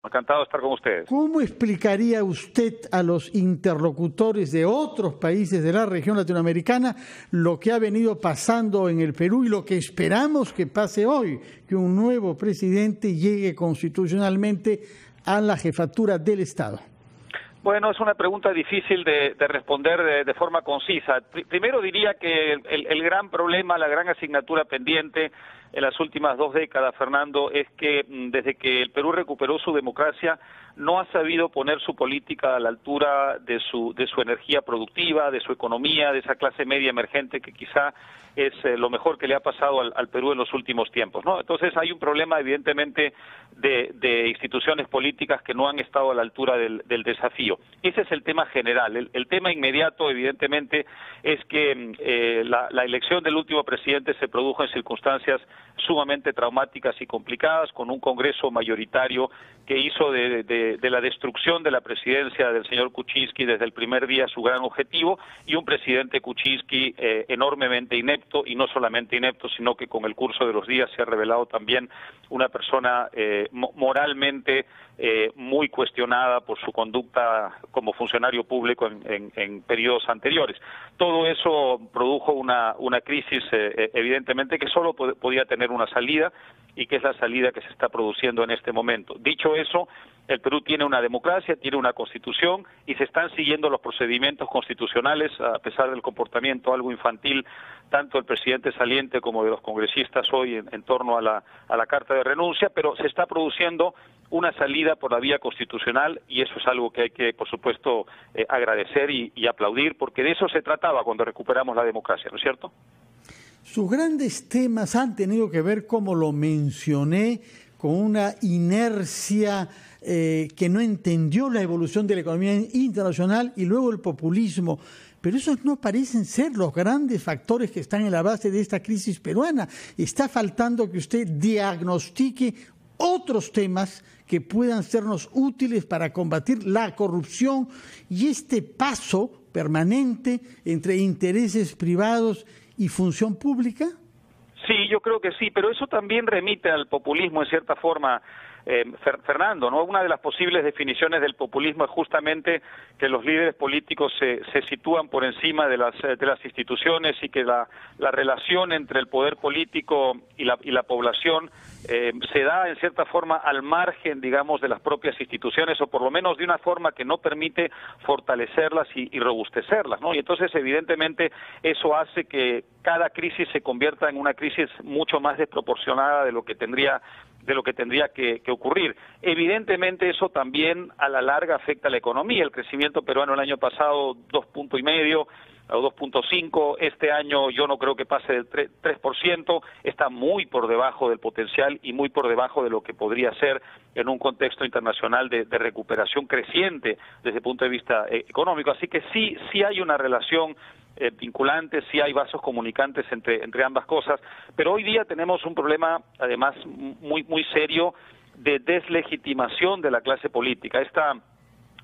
Encantado de estar con ustedes. ¿Cómo explicaría usted a los interlocutores de otros países de la región latinoamericana lo que ha venido pasando en el Perú y lo que esperamos que pase hoy, que un nuevo presidente llegue constitucionalmente a la jefatura del Estado? Bueno, es una pregunta difícil de responder de forma concisa. Primero diría que el gran problema, la gran asignatura pendiente en las últimas 2 décadas, Fernando, es que desde que el Perú recuperó su democracia no ha sabido poner su política a la altura de su energía productiva, de su economía, de esa clase media emergente que quizá es lo mejor que le ha pasado al Perú en los últimos tiempos, ¿no? Entonces hay un problema evidentemente de instituciones políticas que no han estado a la altura del desafío. Ese es el tema general. El tema inmediato evidentemente es que la elección del último presidente se produjo en circunstancias sumamente traumáticas y complicadas, con un Congreso mayoritario que hizo de la destrucción de la presidencia del señor Kuczynski desde el primer día su gran objetivo, y un presidente Kuczynski enormemente inepto, y no solamente inepto, sino que con el curso de los días se ha revelado también una persona moralmente muy cuestionada por su conducta como funcionario público en periodos anteriores. Todo eso produjo una crisis evidentemente que solo podía tener una salida, y que es la salida que se está produciendo en este momento. Dicho eso, el Perú tiene una democracia, tiene una constitución, y se están siguiendo los procedimientos constitucionales, a pesar del comportamiento algo infantil tanto del presidente saliente como de los congresistas hoy en torno a la carta de renuncia, pero se está produciendo una salida por la vía constitucional, y eso es algo que hay que, por supuesto, agradecer y aplaudir, porque de eso se trataba cuando recuperamos la democracia, ¿no es cierto? Sus grandes temas han tenido que ver, como lo mencioné, con una inercia que no entendió la evolución de la economía internacional, y luego el populismo. Pero esos no parecen ser los grandes factores que están en la base de esta crisis peruana. Está faltando que usted diagnostique otros temas que puedan sernos útiles para combatir la corrupción y este paso permanente entre intereses privados y función pública. Sí, yo creo que sí, pero eso también remite al populismo en cierta forma, Fernando, ¿no? Una de las posibles definiciones del populismo es justamente que los líderes políticos se sitúan por encima de las instituciones, y que la relación entre el poder político y la población se da en cierta forma al margen, digamos, de las propias instituciones, o por lo menos de una forma que no permite fortalecerlas y robustecerlas, ¿no? Y entonces evidentemente eso hace que cada crisis se convierta en una crisis mucho más desproporcionada de lo que tendría que ocurrir. Evidentemente eso también a la larga afecta a la economía. El crecimiento peruano el año pasado 2,5 o 2,5, este año yo no creo que pase del 3%, está muy por debajo del potencial y muy por debajo de lo que podría ser en un contexto internacional de recuperación creciente desde el punto de vista económico. Así que sí hay una relación vinculantes, sí hay vasos comunicantes entre ambas cosas, pero hoy día tenemos un problema además muy serio de deslegitimación de la clase política.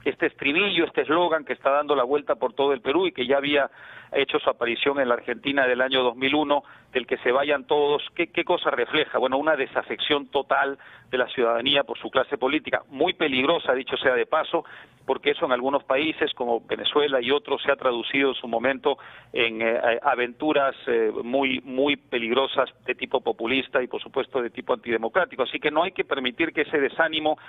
Este estribillo, este eslogan que está dando la vuelta por todo el Perú y que ya había hecho su aparición en la Argentina del año 2001, del que se vayan todos, ¿qué cosa refleja? Bueno, una desafección total de la ciudadanía por su clase política, muy peligrosa, dicho sea de paso, porque eso en algunos países como Venezuela y otros se ha traducido en su momento en aventuras muy peligrosas de tipo populista y por supuesto de tipo antidemocrático. Así que no hay que permitir que ese desánimo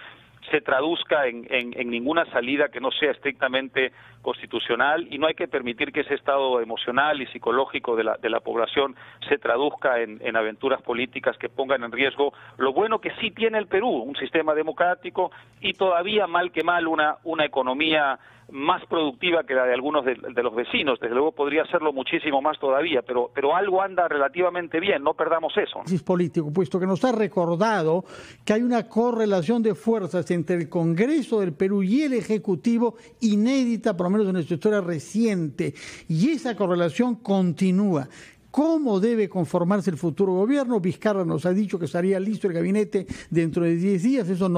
se traduzca en ninguna salida que no sea estrictamente constitucional, y no hay que permitir que ese estado emocional y psicológico de la población se traduzca en aventuras políticas que pongan en riesgo lo bueno que sí tiene el Perú, un sistema democrático y todavía mal que mal una economía más productiva que la de algunos de los vecinos. Desde luego podría serlo muchísimo más todavía, pero algo anda relativamente bien, no perdamos eso. Es político, puesto que nos ha recordado que hay una correlación de fuerzas entre el Congreso del Perú y el Ejecutivo inédita, por lo menos en nuestra historia reciente, y esa correlación continúa. ¿Cómo debe conformarse el futuro gobierno? Vizcarra nos ha dicho que estaría listo el gabinete dentro de 10 días. Esto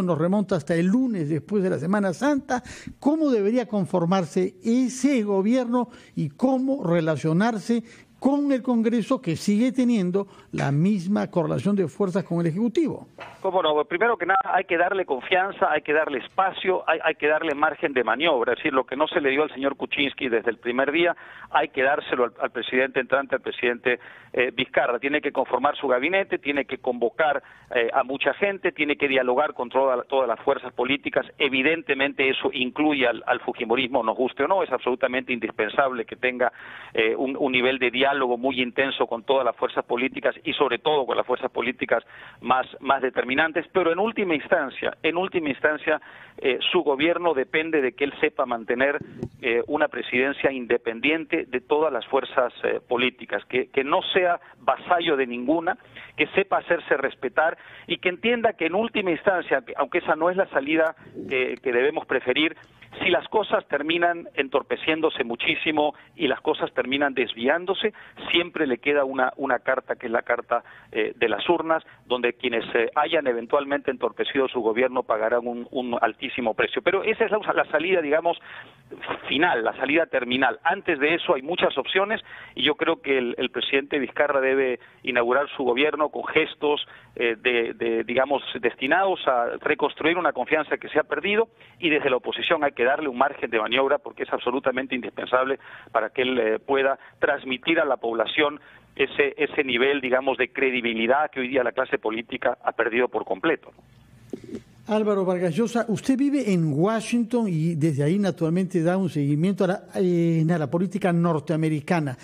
nos remonta hasta el lunes después de la Semana Santa. ¿Cómo debería conformarse ese gobierno y cómo relacionarse con el Congreso, que sigue teniendo la misma correlación de fuerzas con el Ejecutivo. Cómo no, primero que nada hay que darle confianza, hay que darle espacio, hay que darle margen de maniobra, es decir, lo que no se le dio al señor Kuczynski desde el primer día, hay que dárselo al presidente entrante, al presidente Vizcarra. Tiene que conformar su gabinete, tiene que convocar a mucha gente, tiene que dialogar con todas las fuerzas políticas. Evidentemente eso incluye al fujimorismo, nos guste o no, es absolutamente indispensable que tenga un nivel de diálogo muy intenso con todas las fuerzas políticas y sobre todo con las fuerzas políticas más determinantes, pero en última instancia, su gobierno depende de que él sepa mantener una presidencia independiente de todas las fuerzas políticas, que no sea vasallo de ninguna, que sepa hacerse respetar y que entienda que en última instancia, aunque esa no es la salida que debemos preferir, si las cosas terminan entorpeciéndose muchísimo y las cosas terminan desviándose, siempre le queda una carta que es la carta de las urnas, donde quienes hayan eventualmente entorpecido su gobierno pagarán un altísimo precio. Pero esa es la salida, digamos, final, la salida terminal. Antes de eso hay muchas opciones y yo creo que el presidente Vizcarra debe inaugurar su gobierno con gestos digamos, destinados a reconstruir una confianza que se ha perdido, y desde la oposición hay que darle un margen de maniobra porque es absolutamente indispensable para que él pueda transmitir a la población ese nivel, digamos, de credibilidad que hoy día la clase política ha perdido por completo. Álvaro Vargas Llosa, usted vive en Washington y desde ahí naturalmente da un seguimiento a la política norteamericana.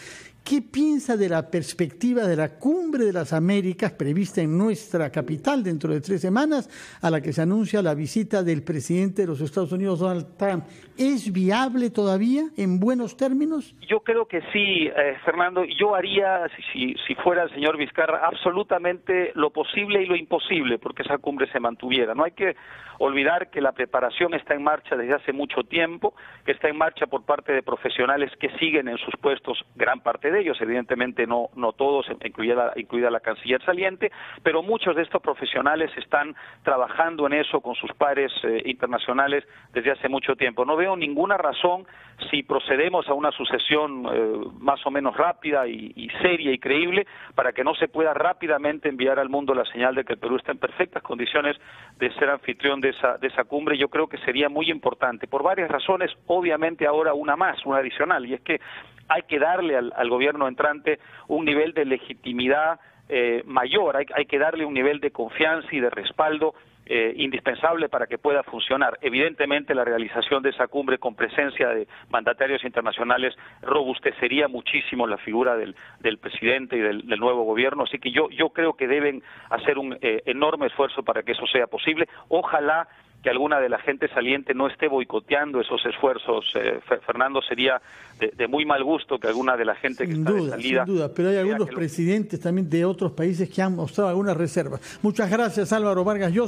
¿Qué piensa de la perspectiva de la Cumbre de las Américas prevista en nuestra capital dentro de 3 semanas, a la que se anuncia la visita del presidente de los Estados Unidos, Donald Trump? ¿Es viable todavía en buenos términos? Yo creo que sí, Fernando. Yo haría, si fuera el señor Vizcarra, absolutamente lo posible y lo imposible porque esa cumbre se mantuviera. No hay que olvidar que la preparación está en marcha desde hace mucho tiempo, que está en marcha por parte de profesionales que siguen en sus puestos, gran parte de ellos, evidentemente no todos, incluida la canciller saliente, pero muchos de estos profesionales están trabajando en eso con sus pares internacionales desde hace mucho tiempo. No veo ninguna razón, si procedemos a una sucesión más o menos rápida y seria y creíble, para que no se pueda rápidamente enviar al mundo la señal de que el Perú está en perfectas condiciones de ser anfitrión de esa cumbre. Yo creo que sería muy importante, por varias razones, obviamente ahora una adicional, y es que hay que darle al gobierno entrante un nivel de legitimidad mayor, hay que darle un nivel de confianza y de respaldo indispensable para que pueda funcionar. Evidentemente la realización de esa cumbre con presencia de mandatarios internacionales robustecería muchísimo la figura del presidente y del nuevo gobierno, así que yo creo que deben hacer un enorme esfuerzo para que eso sea posible. Ojalá que alguna de la gente saliente no esté boicoteando esos esfuerzos, Fernando. Sería de muy mal gusto que alguna de la gente que está de salida... Sin duda, pero hay algunos presidentes también de otros países que han mostrado algunas reservas. Muchas gracias, Álvaro Vargas Llosa.